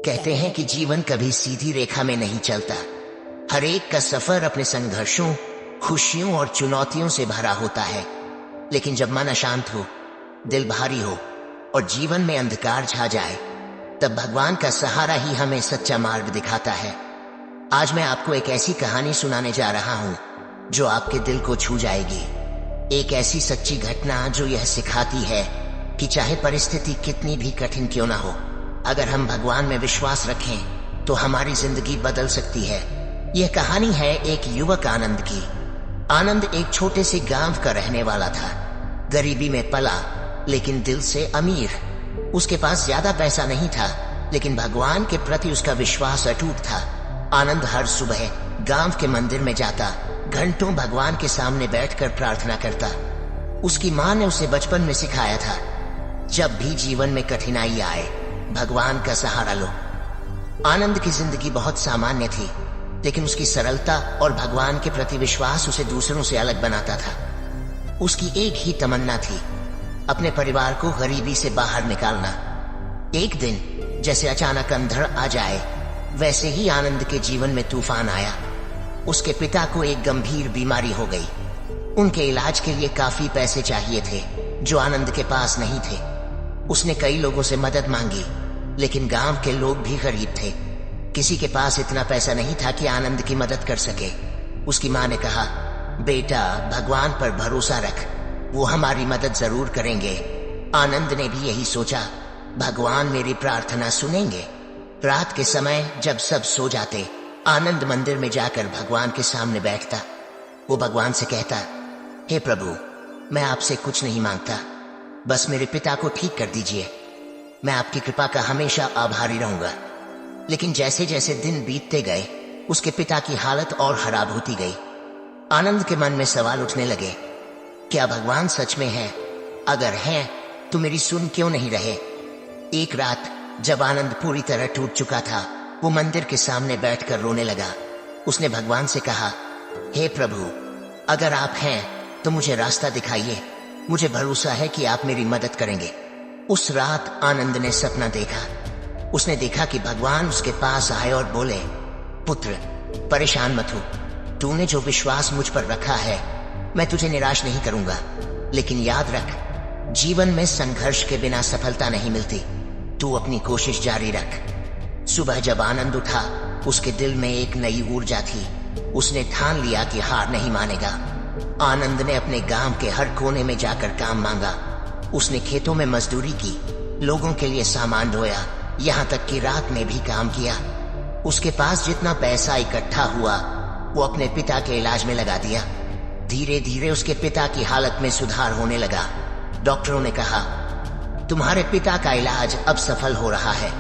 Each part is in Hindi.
कहते हैं कि जीवन कभी सीधी रेखा में नहीं चलता। हर एक का सफर अपने संघर्षों, खुशियों और चुनौतियों से भरा होता है। लेकिन जब मन अशांत हो, दिल भारी हो और जीवन में अंधकार छा जाए, तब भगवान का सहारा ही हमें सच्चा मार्ग दिखाता है। आज मैं आपको एक ऐसी कहानी सुनाने जा रहा हूं जो आपके दिल को छू जाएगी। एक ऐसी सच्ची घटना जो यह सिखाती है कि चाहे परिस्थिति कितनी भी कठिन क्यों ना हो, अगर हम भगवान में विश्वास रखें तो हमारी जिंदगी बदल सकती है। यह कहानी है एक युवक आनंद की। आनंद एक छोटे से गांव का रहने वाला था। गरीबी में पला, लेकिन दिल से अमीर। उसके पास ज्यादा पैसा नहीं था, लेकिन भगवान के प्रति उसका विश्वास अटूट था। आनंद हर सुबह गांव के मंदिर में जाता, घंटों भगवान के सामने बैठकर प्रार्थना करता। उसकी माँ ने उसे बचपन में सिखाया था, जब भी जीवन में कठिनाई आए, भगवान का सहारा लो। आनंद की जिंदगी बहुत सामान्य थी, लेकिन उसकी सरलता और भगवान के प्रति विश्वास उसे दूसरों से अलग बनाता था। उसकी एक ही तमन्ना थी, अपने परिवार को गरीबी से बाहर निकालना। एक दिन जैसे अचानक अंधड़ आ जाए, वैसे ही आनंद के जीवन में तूफान आया। उसके पिता को एक गंभीर बीमारी हो गई। उनके इलाज के लिए काफी पैसे चाहिए थे, जो आनंद के पास नहीं थे। उसने कई लोगों से मदद मांगी, लेकिन गांव के लोग भी गरीब थे। किसी के पास इतना पैसा नहीं था कि आनंद की मदद कर सके। उसकी माँ ने कहा, बेटा, भगवान पर भरोसा रख, वो हमारी मदद जरूर करेंगे। आनंद ने भी यही सोचा, भगवान मेरी प्रार्थना सुनेंगे। रात के समय जब सब सो जाते, आनंद मंदिर में जाकर भगवान के सामने बैठता। वो भगवान से कहता, हे प्रभु, मैं आपसे कुछ नहीं मांगता, बस मेरे पिता को ठीक कर दीजिए। मैं आपकी कृपा का हमेशा आभारी रहूंगा। लेकिन जैसे जैसे दिन बीतते गए, उसके पिता की हालत और खराब होती गई। आनंद के मन में सवाल उठने लगे, क्या भगवान सच में है? अगर है तो मेरी सुन क्यों नहीं रहे? एक रात जब आनंद पूरी तरह टूट चुका था, वो मंदिर के सामने बैठकर रोने लगा। उसने भगवान से कहा, हे प्रभु, अगर आप हैं तो मुझे रास्ता दिखाइए। मुझे भरोसा है कि आप मेरी मदद करेंगे। उस रात आनंद ने सपना देखा। उसने देखा कि भगवान उसके पास आए और बोले, पुत्र, परेशान मत हो। तूने जो विश्वास मुझ पर रखा है, मैं तुझे निराश नहीं करूंगा। लेकिन याद रख, जीवन में संघर्ष के बिना सफलता नहीं मिलती। तू अपनी कोशिश जारी रख। सुबह जब आनंद उठा, उसके दिल में एक नई ऊर्जा थी। उसने ठान लिया कि हार नहीं मानेगा। आनंद ने अपने गांव के हर कोने में जाकर काम मांगा। उसने खेतों में मजदूरी की, लोगों के लिए सामान ढोया, यहाँ तक कि रात में भी काम किया। उसके पास जितना पैसा इकट्ठा हुआ, वो अपने पिता के इलाज में लगा दिया। धीरे धीरे उसके पिता की हालत में सुधार होने लगा। डॉक्टरों ने कहा, तुम्हारे पिता का इलाज अब सफल हो रहा है।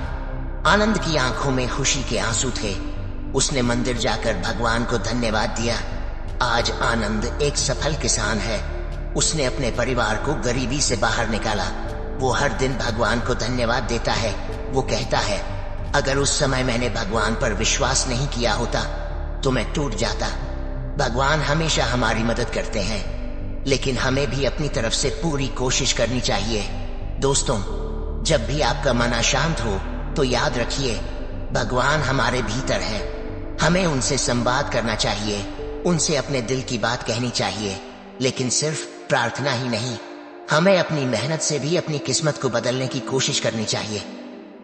आनंद की आंखों में खुशी के आंसू थे। उसने मंदिर जाकर भगवान को धन्यवाद दिया। आज आनंद एक सफल किसान है। उसने अपने परिवार को गरीबी से बाहर निकाला। वो हर दिन भगवान को धन्यवाद देता है। वो कहता है, अगर उस समय मैंने भगवान पर विश्वास नहीं किया होता तो मैं टूट जाता। भगवान हमेशा हमारी मदद करते हैं, लेकिन हमें भी अपनी तरफ से पूरी कोशिश करनी चाहिए। दोस्तों, जब भी आपका मन अशांत हो तो याद रखिए, भगवान हमारे भीतर है। हमें उनसे संवाद करना चाहिए, उनसे अपने दिल की बात कहनी चाहिए। लेकिन सिर्फ प्रार्थना ही नहीं, हमें अपनी मेहनत से भी अपनी किस्मत को बदलने की कोशिश करनी चाहिए।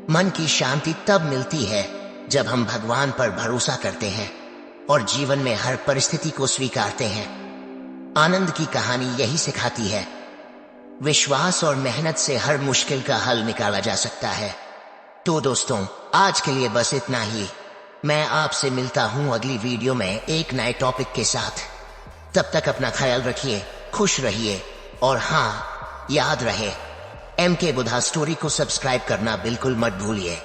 मन की शांति तब मिलती है जब हम भगवान पर भरोसा करते हैं और जीवन में हर परिस्थिति को स्वीकारते हैं। आनंद की कहानी यही सिखाती है, विश्वास और मेहनत से हर मुश्किल का हल निकाला जा सकता है। तो दोस्तों, आज के लिए बस इतना ही। मैं आपसे मिलता हूं अगली वीडियो में एक नए टॉपिक के साथ। तब तक अपना ख्याल रखिए, खुश रहिए और हाँ, याद रहे, MK बुधा स्टोरी को सब्सक्राइब करना बिल्कुल मत भूलिए।